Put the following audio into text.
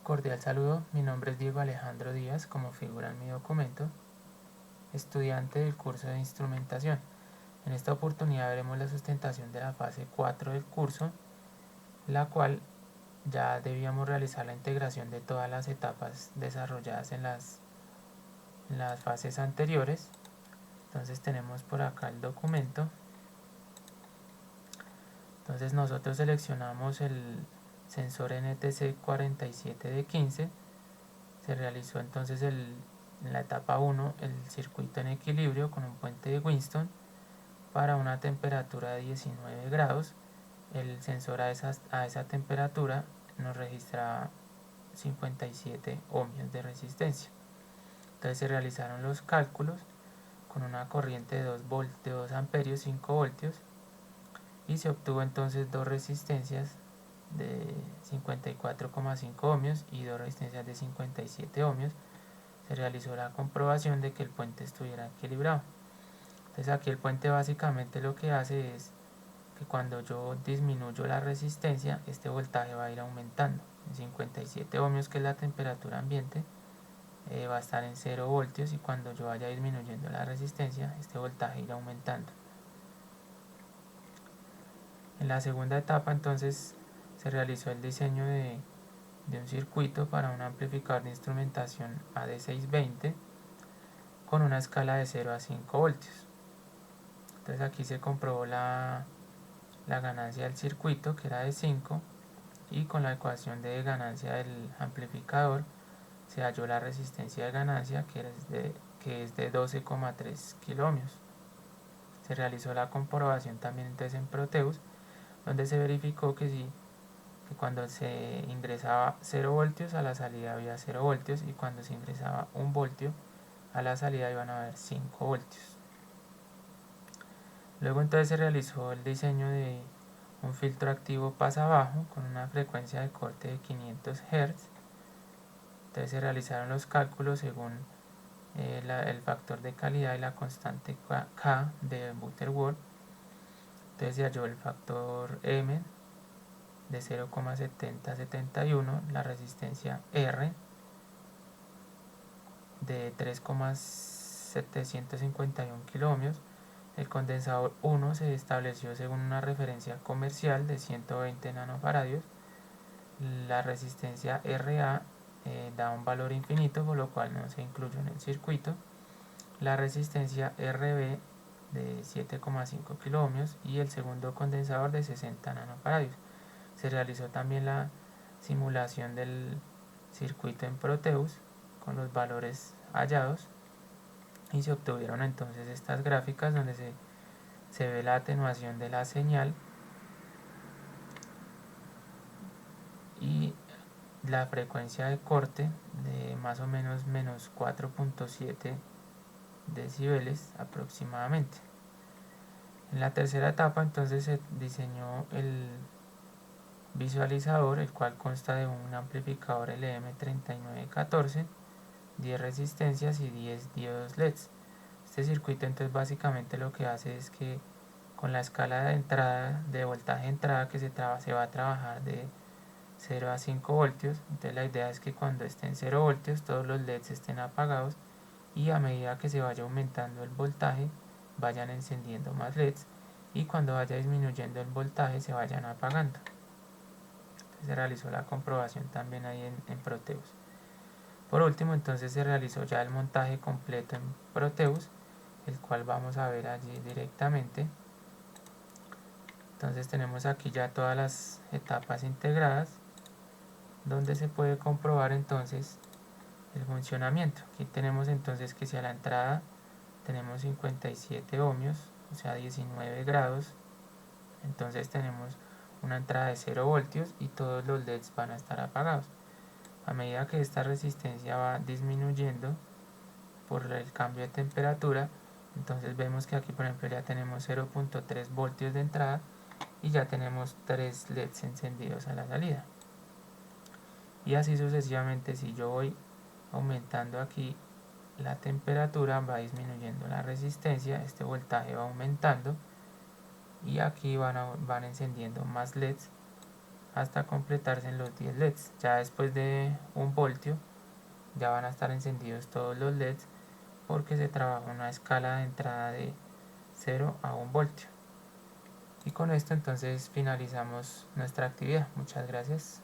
Cordial saludo, mi nombre es Diego Alejandro Díaz, como figura en mi documento, estudiante del curso de instrumentación. En esta oportunidad veremos la sustentación de la fase 4 del curso, la cual ya debíamos realizar la integración de todas las etapas desarrolladas en las fases anteriores. Entonces tenemos por acá el documento. Entonces nosotros seleccionamos el sensor NTC 47D15. Se realizó entonces en la etapa 1 el circuito en equilibrio con un puente de Winston para una temperatura de 19 grados. El sensor a esa temperatura nos registraba 57 ohmios de resistencia. Entonces se realizaron los cálculos con una corriente de 2 amperios, 5 voltios, y se obtuvo entonces dos resistencias de 54,5 ohmios y dos resistencias de 57 ohmios. Se realizó la comprobación de que el puente estuviera equilibrado. Entonces aquí el puente básicamente lo que hace es que cuando yo disminuyo la resistencia, este voltaje va a ir aumentando. En 57 ohmios, que es la temperatura ambiente, va a estar en 0 voltios, y cuando yo vaya disminuyendo la resistencia, este voltaje irá aumentando. En la segunda etapa entonces se realizó el diseño de un circuito para un amplificador de instrumentación AD620 con una escala de 0 a 5 voltios. Entonces aquí se comprobó la ganancia del circuito, que era de 5, y con la ecuación de ganancia del amplificador se halló la resistencia de ganancia, que es de 12,3 kiloohmios. Se realizó la comprobación también entonces en Proteus, donde se verificó que cuando se ingresaba 0 voltios a la salida había 0 voltios, y cuando se ingresaba 1 voltio a la salida iban a haber 5 voltios. Luego entonces se realizó el diseño de un filtro activo pasa bajo con una frecuencia de corte de 500 Hz. Entonces se realizaron los cálculos según el factor de calidad y la constante K de Butterworth. Entonces se halló el factor M de 0,7071, la resistencia R de 3,751 kiloohmios. El condensador 1 se estableció según una referencia comercial de 120 nanofaradios. La resistencia RA da un valor infinito, por lo cual no se incluyó en el circuito. La resistencia RB de 7,5 kiloohmios y el segundo condensador de 60 nanofaradios. Se realizó también la simulación del circuito en Proteus con los valores hallados, y se obtuvieron entonces estas gráficas donde se ve la atenuación de la señal y la frecuencia de corte de más o menos menos 4,7 decibeles aproximadamente. En la tercera etapa entonces se diseñó el visualizador, el cual consta de un amplificador LM3914, 10 resistencias y 10 diodos LEDs. Este circuito entonces básicamente lo que hace es que con la escala de entrada, de voltaje de entrada, que se va a trabajar de 0 a 5 voltios. Entonces la idea es que cuando esté en 0 voltios todos los LEDs estén apagados, y a medida que se vaya aumentando el voltaje vayan encendiendo más LEDs, y cuando vaya disminuyendo el voltaje se vayan apagando. Entonces se realizó la comprobación también ahí en Proteus. Por último entonces se realizó ya el montaje completo en Proteus, el cual vamos a ver allí directamente. Entonces tenemos aquí ya todas las etapas integradas, donde se puede comprobar entonces el funcionamiento. Aquí tenemos entonces que si a la entrada tenemos 57 ohmios, o sea 19 grados, entonces tenemos una entrada de 0 voltios y todos los LEDs van a estar apagados. A medida que esta resistencia va disminuyendo por el cambio de temperatura, entonces vemos que aquí por ejemplo ya tenemos 0,3 voltios de entrada y ya tenemos 3 LEDs encendidos a la salida. Y así sucesivamente, si yo voy aumentando aquí la temperatura, va disminuyendo la resistencia, este voltaje va aumentando, y aquí van encendiendo más LEDs hasta completarse en los 10 LEDs. Ya después de 1 voltio ya van a estar encendidos todos los LEDs porque se trabaja una escala de entrada de 0 a 1 voltio. Y con esto entonces finalizamos nuestra actividad. Muchas gracias.